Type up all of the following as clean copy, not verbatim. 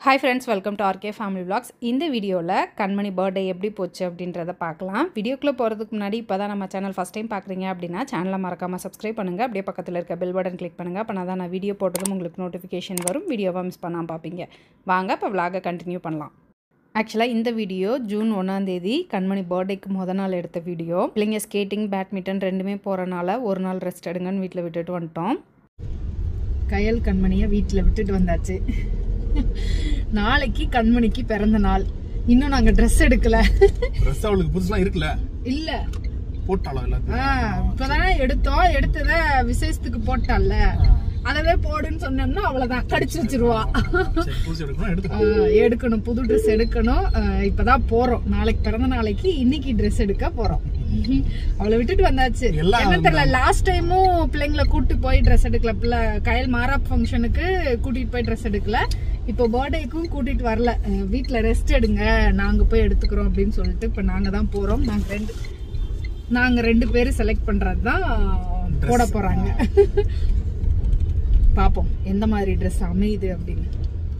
Hi friends, welcome to RK Family Vlogs. இந்த வீடியோல கண்மணி birthday எப்படி போச்சு அப்படின்றத பார்க்கலாம். வீடியோக்குள்ள போறதுக்கு முன்னாடி இப்போதான் நம்ம சேனல் ஃபர்ஸ்ட் டைம் பார்க்குறீங்க அப்படின்னா சேனலை மறக்காம சப்ஸ்கிரைப் பண்ணுங்க. அப்படியே பக்கத்தில் இருக்க பெல் பட்டன் கிளிக் பண்ணுங்க. அப்பதான் நான் வீடியோ போட்டதும் உங்களுக்கு நோட்டிஃபிகேஷன் வரும். வீடியோவை மிஸ் பண்ணாம பார்ப்பீங்க. வாங்க இப்போ vlog கண்டினியூ பண்ணலாம். ஆக்சுவலாக இந்த வீடியோ ஜூன் 1ஆம் தேதி கண்மணி பர்த்டேக்கு முத நாள் எடுத்த வீடியோ. பிள்ளைங்க ஸ்கேட்டிங் பேட்மிண்டன் ரெண்டுமே போகிறனால ஒரு நாள் ரெஸ்ட் எடுங்கன்னு வீட்டில் விட்டுட்டு வந்துட்டோம். கயல் கண்மணியை வீட்டில் விட்டுட்டு வந்தாச்சு. நாளைக்கு கண்மணிக்கு பிறந்த நாள். இன்னும் நாங்க ட்ரெஸ் எடுக்கல. ட்ரெஸ் அவளுக்கு புதுசுலாம் இருக்குல? இல்ல. போட்டாளா எல்லாத்தையும்? இப்பதானே எடுத்தோம். எடுத்தத விசேஷத்துக்கு போட்டால. அதவே போடுன்னு சொன்னோம்னா அவ்வளவுதான் கடிச்சு வச்சிருவா. எடுக்கணும், புது ட்ரெஸ் எடுக்கணும். இப்பதான் போறோம். நாளைக்கு பிறந்த நாளைக்கு இன்னைக்கு ட்ரெஸ் எடுக்க போறோம். அவளை விட்டுட்டு வந்தாச்சு. என்ன தெரியல, லாஸ்ட் டைமும் பிள்ளைங்களை கூட்டு போய் ட்ரெஸ் எடுக்கல. பிள்ளை கயல் மாராப் ஃபங்க்ஷனுக்கு கூட்டிட்டு போய் ட்ரெஸ் எடுக்கல. இப்போ பர்த்டேக்கும் கூட்டிட்டு வரல. வீட்டுல ரெஸ்ட் எடுங்க, நாங்க போய் எடுத்துக்கிறோம் அப்படின்னு சொல்லிட்டு இப்ப நாங்க தான் போறோம். நாங்க ரெண்டு பேரும் செலக்ட் பண்றதுதான் போட போறாங்க. பாப்போம் எந்த மாதிரி ட்ரெஸ் அமையுது அப்படின்னு.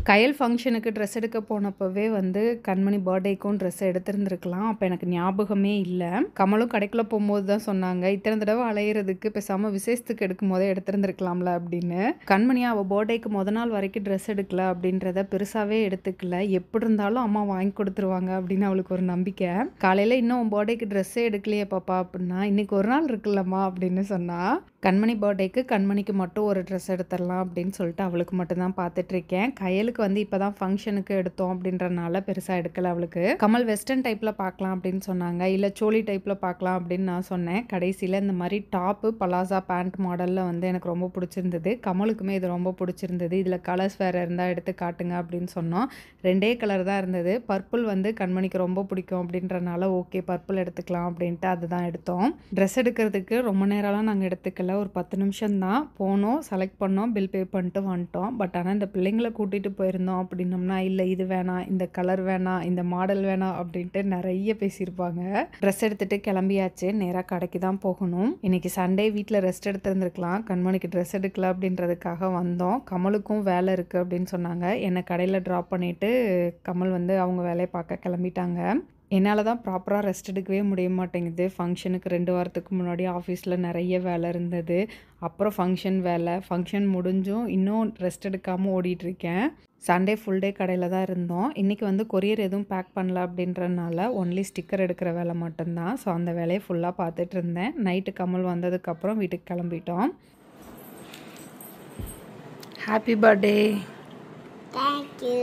கயல் ஃபங்க்ஷனுக்கு ட்ரெஸ் எடுக்க போனப்பவே வந்து கண்மணி பர்த்டேக்கும் ட்ரெஸ் எடுத்திருந்துருக்கலாம். அப்போ எனக்கு ஞாபகமே இல்லை. கமலும் கடைக்குள்ள போகும்போது தான் சொன்னாங்க, இத்தனை தடவை அலையிறதுக்கு பேசாமல் விசேஷத்துக்கு எடுக்கும் போதே எடுத்திருந்துருக்கலாம்ல அப்படின்னு. கண்மணி அவள் பர்த்டேக்கு முத நாள் வரைக்கும் ட்ரெஸ் எடுக்கல அப்படின்றத பெருசாகவே எடுத்துக்கல. எப்படி இருந்தாலும் அம்மா வாங்கி கொடுத்துருவாங்க அப்படின்னு அவளுக்கு ஒரு நம்பிக்கை. காலையில் இன்னும் உன் பர்த்டேக்கு ட்ரெஸ்ஸே எடுக்கலையே பாப்பா அப்படின்னா, இன்னைக்கு ஒரு நாள் இருக்குல்லம்மா அப்படின்னு சொன்னா. கண்மணி பர்த்டேக்கு கண்மணிக்கு மட்டும் ஒரு ட்ரெஸ் எடுத்துடலாம் அப்படின்னு சொல்லிட்டு அவளுக்கு மட்டும்தான் பார்த்துட்டு இருக்கேன். கயலுக்கு வந்து இப்போதான் ஃபங்க்ஷனுக்கு எடுத்தோம் அப்படின்றனால பெருசாக எடுக்கல அவளுக்கு. கமல் வெஸ்டர்ன் டைப்பில் பார்க்கலாம் அப்படின்னு சொன்னாங்க. இல்லை சோலி டைப்பில் பார்க்கலாம் அப்படின்னு நான் சொன்னேன். கடைசியில் இந்த மாதிரி டாப்பு பலாசா பேண்ட் மாடலில் வந்து எனக்கு ரொம்ப பிடிச்சிருந்தது. கமலுக்குமே இது ரொம்ப பிடிச்சிருந்தது. இதில் கலர்ஸ் வேறு இருந்தால் எடுத்து காட்டுங்க அப்படின்னு சொன்னோம். ரெண்டே கலர் தான் இருந்தது. பர்பிள் வந்து கண்மணிக்கு ரொம்ப பிடிக்கும் அப்படின்றனால ஓகே பர்பிள் எடுத்துக்கலாம் அப்படின்ட்டு அதுதான் எடுத்தோம். ட்ரெஸ் எடுக்கிறதுக்கு ரொம்ப நேரம்லாம் நாங்கள் எடுத்துக்கல. ஒரு 10 நிமிஷம் தான் போனோம், செலக்ட் பண்ணோம், பில் பே பண்ணிட்டு வந்துட்டோம். பட் ஆனால் இந்த பிள்ளைங்களை கூட்டிகிட்டு போயிருந்தோம் அப்படின்னோம்னா இல்லை இது வேணாம், இந்த கலர் வேணாம், இந்த மாடல் வேணாம் அப்படின்ட்டு நிறைய பேசியிருப்பாங்க. ட்ரெஸ் எடுத்துகிட்டு கிளம்பியாச்சு. நேராக கடைக்கு தான் போகணும். இன்னைக்கு சண்டே வீட்டில் ரெஸ்ட் எடுத்துருந்துருக்கலாம். கண்மணிக்கு ட்ரெஸ் எடுக்கல அப்படின்றதுக்காக வந்தோம். கமலுக்கும் வேலை இருக்குது அப்படின்னு சொன்னாங்க. என்னை கடையில் ட்ராப் பண்ணிவிட்டு கமல் வந்து அவங்க வேலையை பார்க்க கிளம்பிட்டாங்க. என்னால் தான் ப்ராப்பராக ரெஸ்ட் எடுக்கவே முடிய மாட்டேங்குது. ஃபங்க்ஷனுக்கு 2 வாரத்துக்கு முன்னாடி ஆஃபீஸில் நிறைய வேலை இருந்தது. அப்புறம் ஃபங்க்ஷன் முடிஞ்சும் இன்னும் ரெஸ்ட் எடுக்காமல் ஓடிட்டுருக்கேன். சண்டே ஃபுல் டே கடையில் தான் இருந்தோம். இன்றைக்கி வந்து கொரியர் எதுவும் பேக் பண்ணல அப்படின்றனால ஒன்லி ஸ்டிக்கர் எடுக்கிற வேலை மட்டும்தான். ஸோ அந்த வேலையை ஃபுல்லாக பார்த்துட்டு இருந்தேன். நைட்டு கமல் வந்ததுக்கப்புறம் வீட்டுக்கு கிளம்பிட்டோம். Happy birthday. தேங்க்யூ.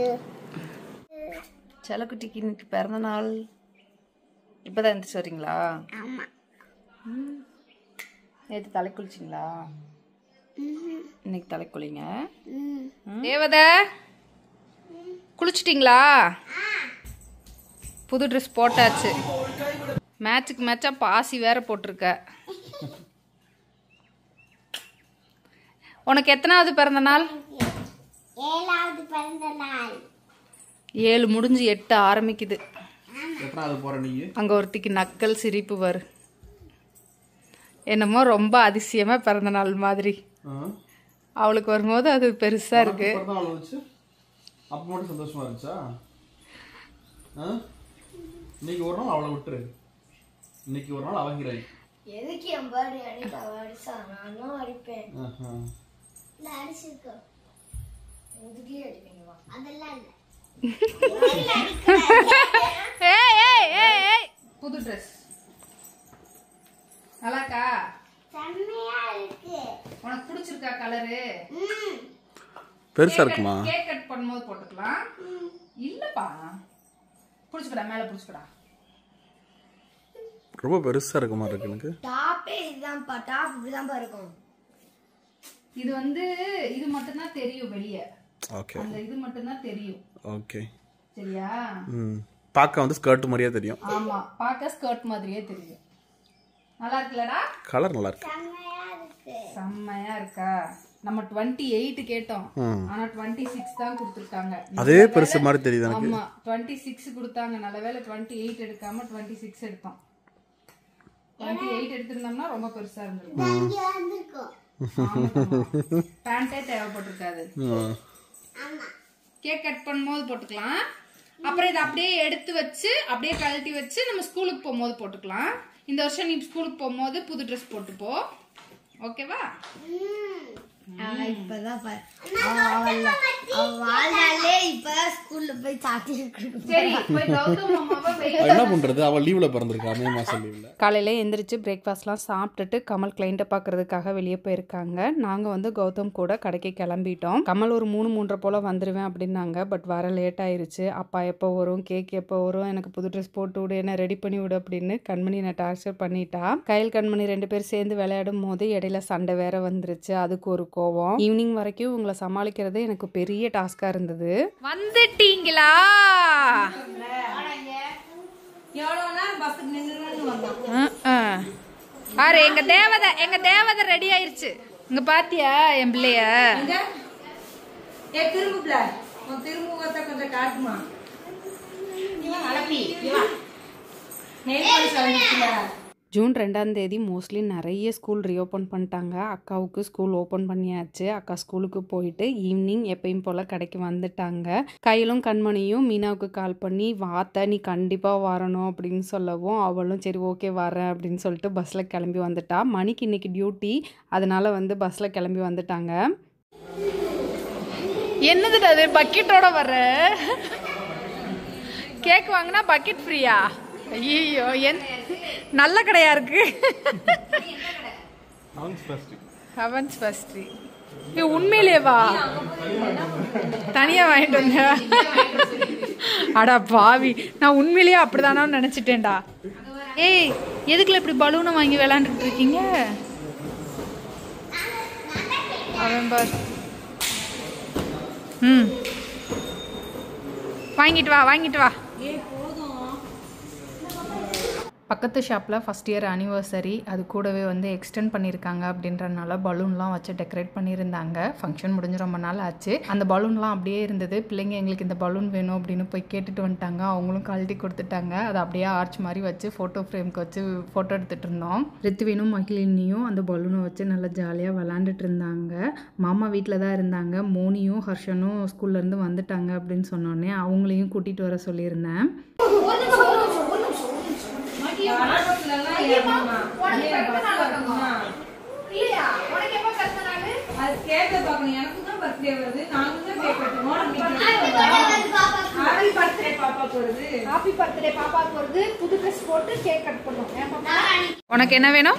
செல்லக்குட்டிக்கு இன்னைக்கு பிறந்த நாள். இப்போதான் எந்திரிச்சு வரீங்களா? ஆமாம். நேற்று தலை குளிச்சிங்களா? இன்னைக்கு தலை குளிங்க. தேவத குளிச்சிட்டிங்களா? புது ட்ரெஸ் போட்டாச்சு. மேட்சுக்கு மேட்சாக பாசி வேற போட்டிருக்க. உனக்கு எத்தனாவது பிறந்த நாள்? 7வது பிறந்த நாள். 7 முடிஞ்சு 8 ஆரம்பிக்குது. அங்க ஒருத்திக்கு நக்கல் சிரிப்பு வரு. என்னமோ ரொம்ப அதிசயமா பிறந்த நாள் மாதிரி அவளுக்கு வரும்போது அது பெருசா இருக்கு. அப்ப மட்டும் சந்தோஷமா இருந்துச்சா? இன்னைக்கு ஒரு நாள் அவளை விட்டுரு. இன்னைக்கு ஒரு நாள் அவங்கிறாய். எதுக்கு என் பர்த்டே அடிக்க வருஷா? நானும் அடிப்பேன். இல்ல அடிச்சிருக்க. எதுக்கே அடிப்பீங்களா? அதெல்லாம் இல்ல. புது ட்ரெஸ் நல்லாக்கா? செம்மையா இருக்கு. உனக்கு பிடிச்சிருக்கா கலரு? பெருசா இருக்குமா? கேக் கட் பண்ணும்போது போட்டுக்கலாம். இல்லப்பா பிடிச்சுக்கடா, மேல பிடிச்சுக்கடா. ரொம்ப பெருசா இருக்க மாதிரி இருக்கு எனக்கு. டாப்பே இதுதான்ப்பா. டாப் இப்படிதான்ப்பா இருக்கும். இது வந்து இது மட்டும் தான் தெரியும் வெளியே. ஓகே. அந்த இது மட்டும் தான் தெரியும். ஓகே. சரியா? பார்க்க வந்து ஸ்கர்ட் மாதிரியே தெரியும். ஆமா, பார்க்க ஸ்கர்ட் மாதிரியே தெரியும். நல்லா இருக்குலடா? கலர் நல்லா இருக்கு. செம்மையா இருக்கு. செம்மையா இருக்கா? நம்ம 28 கேட்டோம். ஆனா 26 தான் கொடுத்திருக்காங்க. அதே பெருசு மாதிரி தெரியுது எனக்கு. ஆமா, 26 கொடுத்தாங்க. நல்லவேளை 28 எடுக்காம 26 எடுத்தோம். 28 எடுத்திருந்தோம்னா ரொம்ப பெருசா இருந்திருக்கும். இங்க வந்திருக்கோம். பேண்டே தேவைப்பட்டிருக்காது. ஆமா. கேக் கட் பண்ணும்போது போட்டுக்கலாம். அப்புறம் இதை அப்படியே எடுத்து வச்சு அப்படியே கழட்டி வச்சு நம்ம ஸ்கூலுக்கு போகும்போது போட்டுக்கலாம். இந்த வருஷம் நீ ஸ்கூலுக்கு போகும்போது புது ட்ரெஸ் போட்டுப்போ. ஓகேவா? இப்பதான் ஸ்கூல்ல போய் சாக்லேட் என்ன பண்றது, அவள் லீவ்ல பிறந்திருக்கா, மே மாசம் லீவ்ல. காலையில எந்திரிச்சு பிரேக்ஃபாஸ்ட்லாம் சாப்பிட்டுட்டு கமல் கிளைண்ட்டை பார்க்கறதுக்காக வெளியே போயிருக்காங்க. நாங்கள் வந்து கௌதம் கூட கடைக்கு கிளம்பிட்டோம். கமல் ஒரு 3-3:30 போல் வந்துடுவேன் அப்படின்னாங்க. பட் வர லேட் ஆயிடுச்சு. அப்பா எப்போ வரும், கேக் எப்போ வரும், எனக்கு புது ட்ரெஸ் போட்டு விடு, என்ன ரெடி பண்ணி விடு அப்படின்னு கண்மணி நான் டார்ச்சர் பண்ணிட்டா. கையில் கண்மணி 2 பேர் சேர்ந்து விளையாடும் போது இடையில சண்டை வேற வந்துருச்சு. அதுக்கு ஒரு கோவம். ஈவினிங் வரைக்கும் உங்களை சமாளிக்கிறது எனக்கு பெரிய டாஸ்கா இருந்தது. வந்துட்டீங்களா? ஆறு எங்க தேவதை ரெடி ஆயிருச்சு. இங்க பாத்தியா என் பிள்ளைய? திருமுகத்தை கொஞ்சம் காட்டுமா? ஜூன் 2ஆம் தேதி மோஸ்ட்லி நிறைய ஸ்கூல் ரீஓப்பன் பண்ணிட்டாங்க. அக்காவுக்கு ஸ்கூல் ஓப்பன் பண்ணியாச்சு. அக்கா ஸ்கூலுக்கு போயிட்டு ஈவினிங் எப்பயும் போல் கடைக்கு வந்துட்டாங்க. கையிலும் கண்மணியும் மீனாவுக்கு கால் பண்ணி வாத்த நீ கண்டிப்பாக வரணும் அப்படின்னு சொல்லவும் அவளும் சரி ஓகே வரேன் அப்படின்னு சொல்லிட்டு பஸ்ஸில் கிளம்பி வந்துட்டா. மணிக்கு இன்னைக்கு டியூட்டி, அதனால வந்து பஸ்ஸில் கிளம்பி வந்துட்டாங்க. என்னதுடா அது பக்கெட்டோட வர? கேக் வாங்கினா பக்கெட் ஃப்ரீயா? ஐயோ நல்ல கடையா இருக்கு. ஹவன்ஸ் ஃபர்ஸ்ட் உண்மையிலேவா தனியா வாங்கிட்டு வந்த? அடா பாவி, நான் உண்மையிலேயே அப்படிதானோ நினைச்சிட்டேன்டா. ஏய் எதுக்குல இப்படி பலூனை வாங்கி விளையாண்டுட்டு இருக்கீங்க? அவன் பார். வாங்கிட்டு வா. பக்கத்து ஷாப்பில் ஃபஸ்ட் இயர் ஆனிவர்சரி, அது கூடவே வந்து எக்ஸ்டெண்ட் பண்ணியிருக்காங்க அப்படின்றனால பலூன்லாம் வச்சு டெக்கரேட் பண்ணியிருந்தாங்க. ஃபங்க்ஷன் முடிஞ்சு ரொம்ப நாள் ஆச்சு. அந்த பலூன்லாம் அப்படியே இருந்தது. பிள்ளைங்க எங்களுக்கு இந்த பலூன் வேணும் அப்படின்னு போய் கேட்டுட்டு வந்துட்டாங்க. அவங்களும் கழட்டி கொடுத்துட்டாங்க. அதை அப்படியே ஆர்ச் மாதிரி வச்சு ஃபோட்டோ ஃப்ரேம்க்கு வச்சு ஃபோட்டோ எடுத்துகிட்டு இருந்தோம். ரித்துவினும் மகிழினியும் அந்த பலூனை வச்சு நல்லா ஜாலியாக விளாண்டுட்டு இருந்தாங்க. மாமா வீட்டில் தான் இருந்தாங்க. மோனியும் ஹர்ஷனும் ஸ்கூல்லேருந்து வந்துட்டாங்க அப்படின்னு சொன்னோன்னே அவங்களையும் கூட்டிகிட்டு வர சொல்லியிருந்தேன். உனக்கு என்ன வேணும்?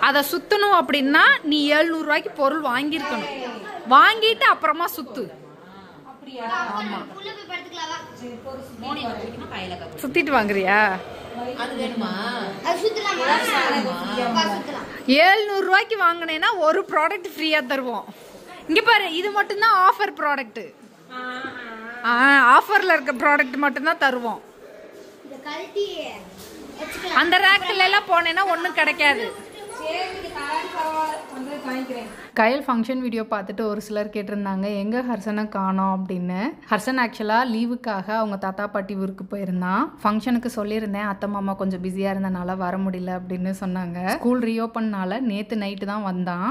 அத சுத்தணும் அப்படின்னா நீ 700 ரூபாய்க்கு பொருள் வாங்கியிருக்கணும். வாங்கிட்டு அப்புறமா சுத்து. சுத்திட்டு வாங்குறியா? 700 ரூபாய்க்கு வாங்கினேன்னா ஒரு ப்ராடக்ட் ஃப்ரீயா தருவோம். இங்க பாரு, இது மட்டும்தான் ஆஃபர் ப்ராடக்ட். ஆஃபர்ல இருக்க ப்ராடக்ட் மட்டும்தான் தருவோம். அந்த ரேக்ல எல்லாம் போனேன்னா ஒன்றும் கிடைக்காது. கயல் ஃபங்க்ஷன் வீடியோ பார்த்துட்டு ஒரு சிலர் கேட்டிருந்தாங்க எங்கே ஹர்ஷனை காணோம் அப்படின்னு. ஹர்ஷன் ஆக்சுவலாக லீவுக்காக அவங்க தாத்தா பாட்டி ஊருக்கு போயிருந்தான். ஃபங்க்ஷனுக்கு சொல்லியிருந்தேன், அத்தை மாமா கொஞ்சம் பிஸியாக இருந்தனால வர முடியல அப்படின்னு சொன்னாங்க. ஸ்கூல் ரீஓப்பன்னால நேற்று நைட்டு தான் வந்தான்.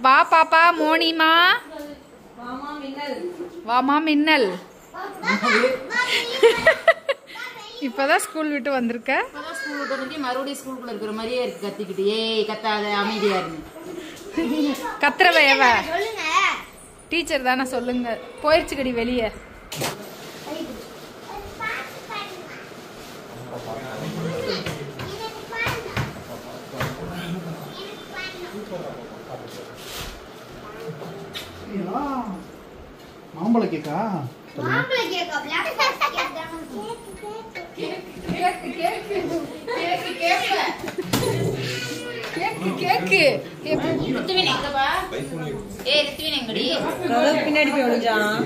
வா பாப்பா மோனிமா, வாமா மின்னல். இப்பதான் ஸ்கூல் விட்டு வந்திருக்க. ஸ்கூல் விட்டு வந்து மறுபடியும் ஸ்கூலுக்குள்ள இருக்கிற மாதிரியே இருக்கு. கத்திக்கிட்டு ஏய் கத்தாத, அமைதியா இருக்கு. கத்துறவ டீச்சர் தானே, சொல்லுங்க. போயிடுச்சு கடி வெளியே. மாம்பழ கேக்கா? பின்னாடி போய் ஒளிஞ்சான்.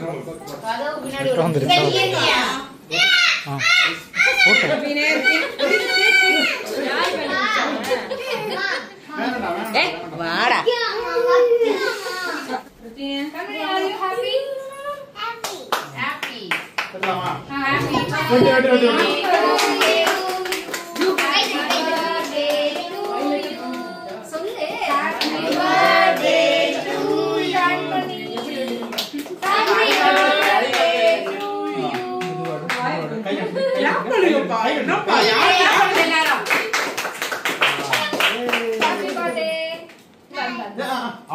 வாடா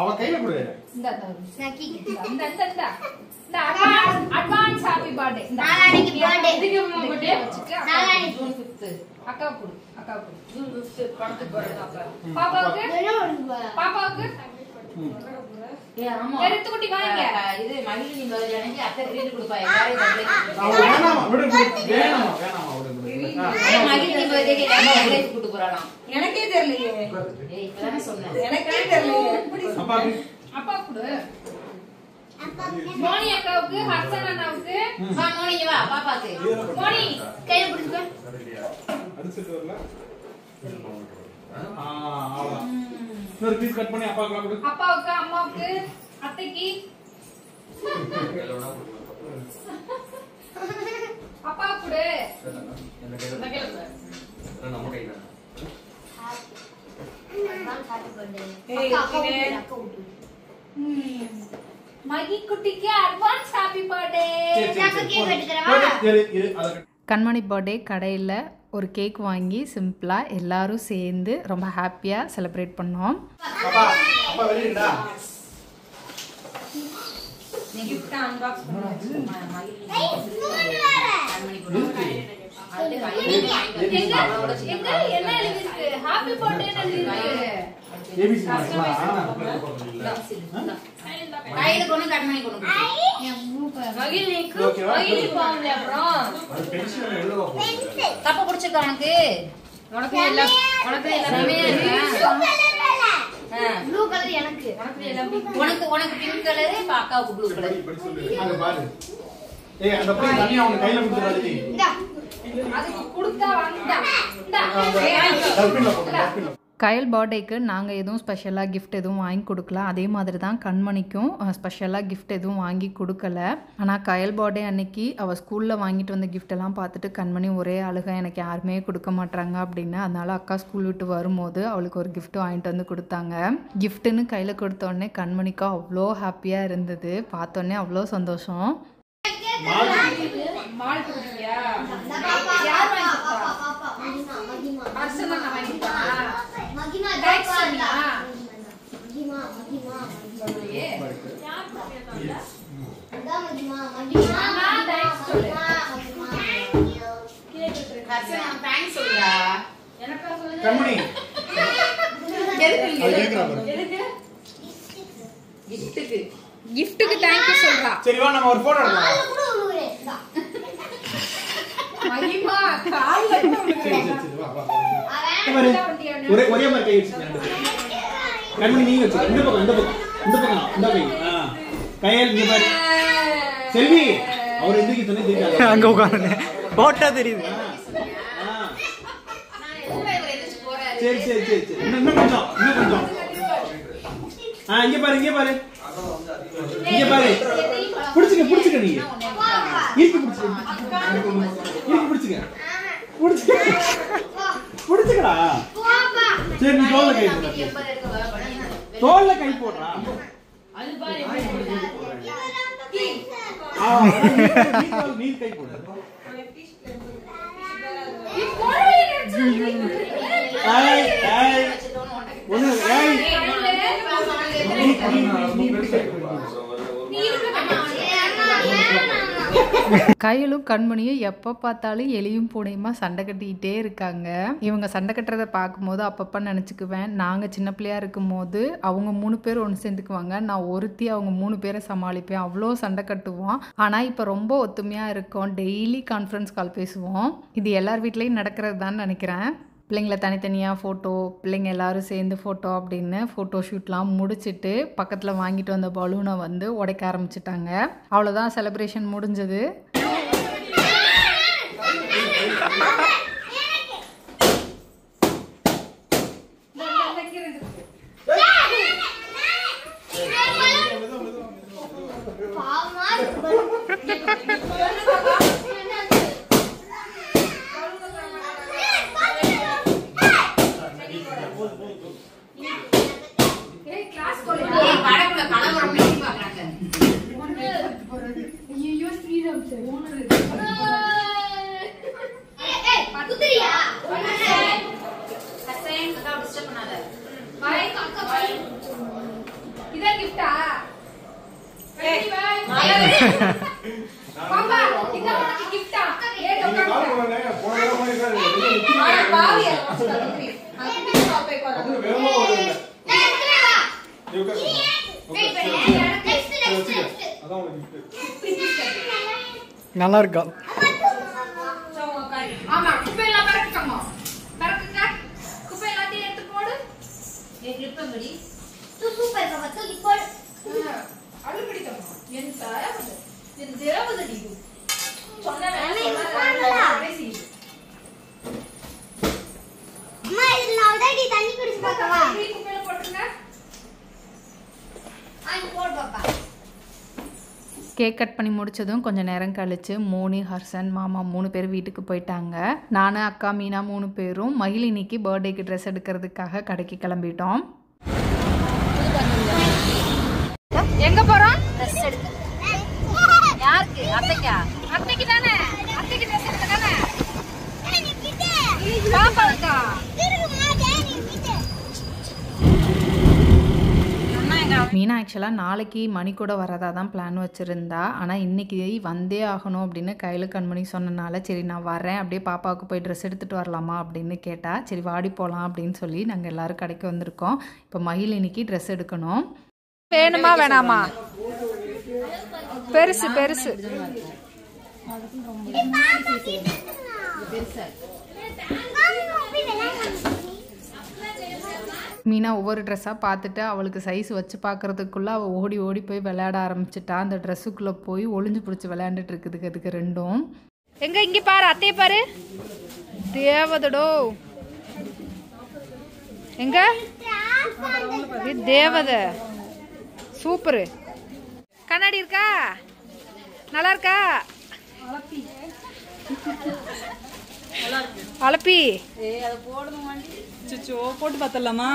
அவ கையில கொடு. Advance happy birthday. நாளைக்கு பர்த்டே. நாளைக்கு ஜூன் 5th. அக்கா கொடு. அக்கா கொடு. ஜூன் 5th படத்துக்கு போறதா. பாப்பாவுக்கு எடுத்துக்குட்டி வாங்க. இது மகிழினி பர்த்டே அன்னைக்கு அத்தை ட்ரீட் கொடுப்பா. எல்லாரும் பர்த்டே. அவ வேணாமா விடு வேணாமா விடு. மகிழினி பர்த்டேக்கு எல்லாரும் கூட்டி போறாளாம். எனக்கே தெரியலையே. ஏய் இப்பதானே சொன்னேன். எனக்கே தெரியலையே. அப்பா கொடு. மோனி அக்காவுக்கு, ஹர்ஷன் அண்ணாவுக்கு. வா மோனி வா பாப்பாக்கு. மோனி கையில பிடிச்சுக்க. அடிச்சிட்டு வரல. அவ்வளவுதான். இன்னொரு பீஸ் கட் பண்ணி அப்பாக்கு கொடு. அப்பாவுக்கு, அம்மாவுக்கு, அத்தைக்கு. அப்பா கொடு. நம்ம கையில மகி குட்டிக்கு அட்வான்ஸ் ஹாப்பி பர்த்டே. கண்மணி பர்த்டே கடையில் ஒரு கேக் வாங்கி சிம்பிளாக எல்லாரும் சேர்ந்து ரொம்ப ஹாப்பியாக செலிப்ரேட் பண்ணோம். அப்பா அப்பா வெளியடா. நீ gift unbox பண்ணு. கண்மணி கொடுங்க. அது கையில எங்க என்ன எழுதிருக்கு? ஹாப்பி பர்த்டே எழுதிருக்கு. ஏபிசி மாஸ்டரா? கையில கொண்டு கண்மணி கொடுங்க. மகிழினிக்கு ஓகேவா? மகிழி பாவம்ல அப்புறம் அது பென்சில் எழுதவா போகுது. தப்பு பிடிச்சிருக்கா உனக்கு? உனக்கு எல்லாமே ப்ளூ கலர் எனக்கு. உனக்கு பிங்க் கலரு, அக்காவுக்கு ப்ளூ கலர். இப்படி சொல்லு. அங்க பாரு. ஏய் அந்த பிள்ளை தனியா அவங்க கையில கொடுத்துறாதே. இந்தா. அதுக்கு கொடுத்தா வாங்கிட்டா. டஸ்ட்பின்ல போடு டஸ்ட்பின்ல. கயல் பர்த்டேக்கு நாங்கள் எதுவும் ஸ்பெஷலாக கிஃப்ட் எதுவும் வாங்கி கொடுக்கல. அதே மாதிரி தான் கண்மணிக்கும் ஸ்பெஷலாக கிஃப்ட் எதுவும் வாங்கி கொடுக்கல. ஆனால் கயல் பர்த்டே அன்னைக்கு அவள் ஸ்கூலில் வாங்கிட்டு வந்த கிஃப்டெல்லாம் பார்த்துட்டு கண்மணி ஒரே அழுக, எனக்கு யாருமே கொடுக்க மாட்டாங்க அப்படின்னு. அதனால அக்கா ஸ்கூல் விட்டு வரும்போது அவளுக்கு ஒரு கிஃப்ட் வாங்கிட்டு வந்து கொடுத்தாங்க. கிஃப்ட்டுன்னு கையில் கொடுத்தோடனே கண்மணிக்கு அவ்வளோ ஹாப்பியாக இருந்தது. பார்த்தோன்னே அவ்வளோ சந்தோஷம். மால் கொடுத்தியா? யார் வாங்கி கொடுத்தா? பாப்பா மகிமா ஹர்ஷன் அண்ணா வாங்கி கொடுத்தானா? மகிமா தேங்க்ஸ் சொன்னா. மகிமா சொல்லியே. அதான் மகிமா அண்ணா தேங்க்ஸ் சொல்லு. ஹர்ஷன் தேங்க்ஸ் சொல்றா. எனக்கா சொல்லு. கண்மணி எதுக்கு அது கேக்குறா பாரு. எதுக்கு? கிஃப்ட்டுக்கு. கிஃப்ட்டுக்கு தேங்க் யூ சொல்றா. சரி வா நம்ம ஒரு போட்டோ எடுக்கலாம். கூட உள்ளூரே இந்தா. மகிமா கால்ல சரி வா வா. பாரு. ஒரே மாதிரி கை வச்சுங்க. கண்மணி நீங்க வச்சுங்க. இந்த பக்கம் இந்த கை. கையல் இங்க பாரு. செல்வி அவர் எந்திரிக்க சொன்னே தெரியாது. அங்க உட்காருங்க. போட்டா தெரியுது. சரி இன்னும் கொஞ்சம் இங்க பாரு புடிச்சுக்க நீங்க இருக்கு புடிச்சுக்கடா. சரி நீ தோல்ல கை போடுறா. நீ கை போடு. கையிலும் கண்மணியும் எப்போ பார்த்தாலும் எலியும் பூனையுமா சண்டை கட்டிக்கிட்டே இருக்காங்க. இவங்க சண்டை கட்டுறதை பார்க்கும்போது அப்பப்போ நினச்சிக்குவேன், நாங்கள் சின்ன பிள்ளையா இருக்கும் போது அவங்க 3 பேர் ஒன்று சேர்ந்துக்குவாங்க, நான் ஒருத்தி அவங்க 3 பேரை சமாளிப்பேன், அவ்வளோ சண்டை கட்டுவோம். ஆனால் இப்போ ரொம்ப ஒத்துமையாக இருக்கோம். டெய்லி கான்ஃபரன்ஸ் கால் பேசுவோம். இது எல்லார் வீட்லேயும் நடக்கிறது தான் நினைக்கிறேன். பிள்ளைங்களை தனித்தனியாக ஃபோட்டோ, பிள்ளைங்க எல்லோரும் சேர்ந்து ஃபோட்டோ அப்படின்னு ஃபோட்டோ ஷூட்லாம் முடிச்சுட்டு பக்கத்தில் வாங்கிட்டு வந்த பலூனை வந்து உடைக்க ஆரம்பிச்சிட்டாங்க. அவ்வளோதான், செலிப்ரேஷன் முடிஞ்சது. பாப்பா இந்த உனக்கு கிஃப்டா ஏய் நீங்க கால் பண்ணுங்க போன தடவை மாதிரி இருக்காது ஆ பாவி அது பாப்பே கொற அது வேகமா ஓடுங்க நீ உட்காரு வெயிட் பண்ணு நெக்ஸ்ட் அதான் உங்களுக்கு gift நல்லா இருக்கா ஆமா குப்பை எல்லாம் பறக்குமா பறக்குங்க குப்பை எல்லாத்தையும் எடுத்து போடு ஏ கிளிப் பண்ணி சூப்பர் பாப்பா தூக்கி போடு அழுப்பிடிக்கமா என் தாயாவது என் தேவதடி சொன்ன அம்மா இதுல நான் ஆல்ரெடி தண்ணி குடிச்சு பார்க்கவா குப்பையில போட்டுருங்க ஆ போடு பாப்பா கேக் கட் பண்ணி முடிச்சதும் கொஞ்சம் நேரம் கழிச்சு மோனி ஹர்ஷன் மாமா 3 பேர் வீட்டுக்கு போயிட்டாங்க. நான் அக்கா மீனா 3 பேரும் மகிழினிக்கு பர்த்டேக்கு ட்ரெஸ் எடுக்கிறதுக்காக கடைக்கு கிளம்பிட்டோம். எங்க போறோம் ட்ரெஸ் எடுக்க யாருக்கு அத்தைக்கா அத்தைக்கு தானே அத்தைக்கு ட்ரெஸ் எடுக்க தானே பாப்பாக்கா மீனா ஆக்சுவலாக நாளைக்கு மணி கூட வரதா தான் பிளான் வச்சுருந்தா. ஆனால் இன்றைக்கி வந்தே ஆகணும் அப்படின்னு கையில் கண்மணி சொன்னனால சரி நான் வரேன் அப்படியே பாப்பாவுக்கு போய் ட்ரெஸ் எடுத்துகிட்டு வரலாமா அப்படின்னு கேட்டால் சரி வாடி போகலாம் அப்படின்னு சொல்லி நாங்கள் எல்லோரும் கடைக்கு வந்திருக்கோம். இப்போ மகிழினிக்கு ட்ரெஸ் எடுக்கணும். வேணுமா வேணாமா பெருசு பெருசு மீனா ஒவ்வொரு ட்ரெஸ்ஸாக பார்த்துட்டு அவளுக்கு சைஸ் வச்சு பார்க்குறதுக்குள்ளே அவள் ஓடி ஓடி போய் விளையாட ஆரம்பிச்சிட்டா. அந்த ட்ரெஸ்ஸுக்குள்ளே போய் ஒளிஞ்சு பிடிச்சி விளையாண்டுட்டு இருக்குதுக்கு அதுக்கு ரெண்டும். எங்க இங்க பாரு அத்தைய பாரு தேவதடோ எங்க இது தேவத சூப்பர் கண்ணாடி இருக்கா நல்லா இருக்கா அலப்பி போட்டு பார்த்தலாமா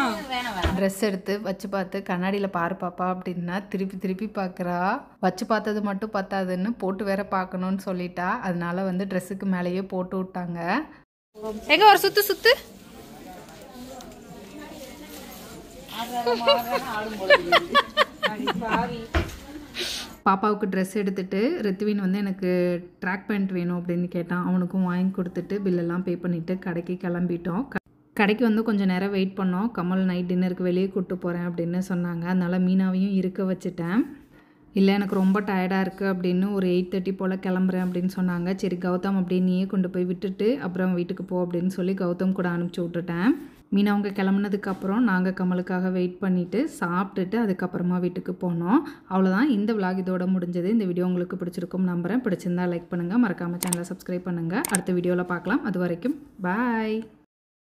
ட்ரெஸ் எடுத்து வச்சு பார்த்து கண்ணாடியில் பாரு பாப்பா அப்படின்னா திருப்பி திருப்பி பார்க்குறா. வச்சு பார்த்தது மட்டும் பத்தாதுன்னு போட்டு வேற பார்க்கணுன்னு சொல்லிட்டா. அதனால வந்து ட்ரெஸ்ஸுக்கு மேலேயே போட்டு விட்டாங்க. எங்க ஒரு சுத்து சுத்து பாப்பாவுக்கு ட்ரெஸ் எடுத்துட்டு ரித்வின் வந்து எனக்கு ட்ராக் பேண்ட் வேணும் அப்படின்னு கேட்டான். அவனுக்கும் வாங்கி கொடுத்துட்டு பில்லெல்லாம் பே பண்ணிவிட்டு கடைக்கு கிளம்பிட்டோம். கடைக்கு வந்து கொஞ்சம் நேரம் வெயிட் பண்ணோம். கமல் நைட் டின்னருக்கு வெளியே கூப்பிட்டு போகிறேன் அப்படின்னு சொன்னாங்க. அதனால் மீனாவையும் இருக்க வச்சுட்டேன். இல்லை எனக்கு ரொம்ப டயர்டாக இருக்குது அப்படின்னு ஒரு 8:30 போல் கிளம்புறேன் அப்படின்னு சொன்னாங்க. சரி கௌதம் அப்படியே நீயே கொண்டு போய் விட்டுட்டு அப்புறம் வீட்டுக்கு போ அப்படின்னு சொல்லி கௌதம் கூட அனுப்பிச்சி விட்டுட்டேன். மீனா அவங்க கிளம்புனதுக்கப்புறம் நாங்கள் கமலுக்காக வெயிட் பண்ணிவிட்டு சாப்பிட்டுட்டு அதுக்கப்புறமா வீட்டுக்கு போனோம். அவ்வளோதான், இந்த விலாக் இதோட முடிஞ்சது. இந்த வீடியோ உங்களுக்கு பிடிச்சிருக்கும் நம்புகிறேன். பிடிச்சிருந்தா லைக் பண்ணுங்கள், மறக்காமல் சேனலை சப்ஸ்கிரைப் பண்ணுங்கள். அடுத்த வீடியோவில் பார்க்கலாம். அது வரைக்கும் பாய்.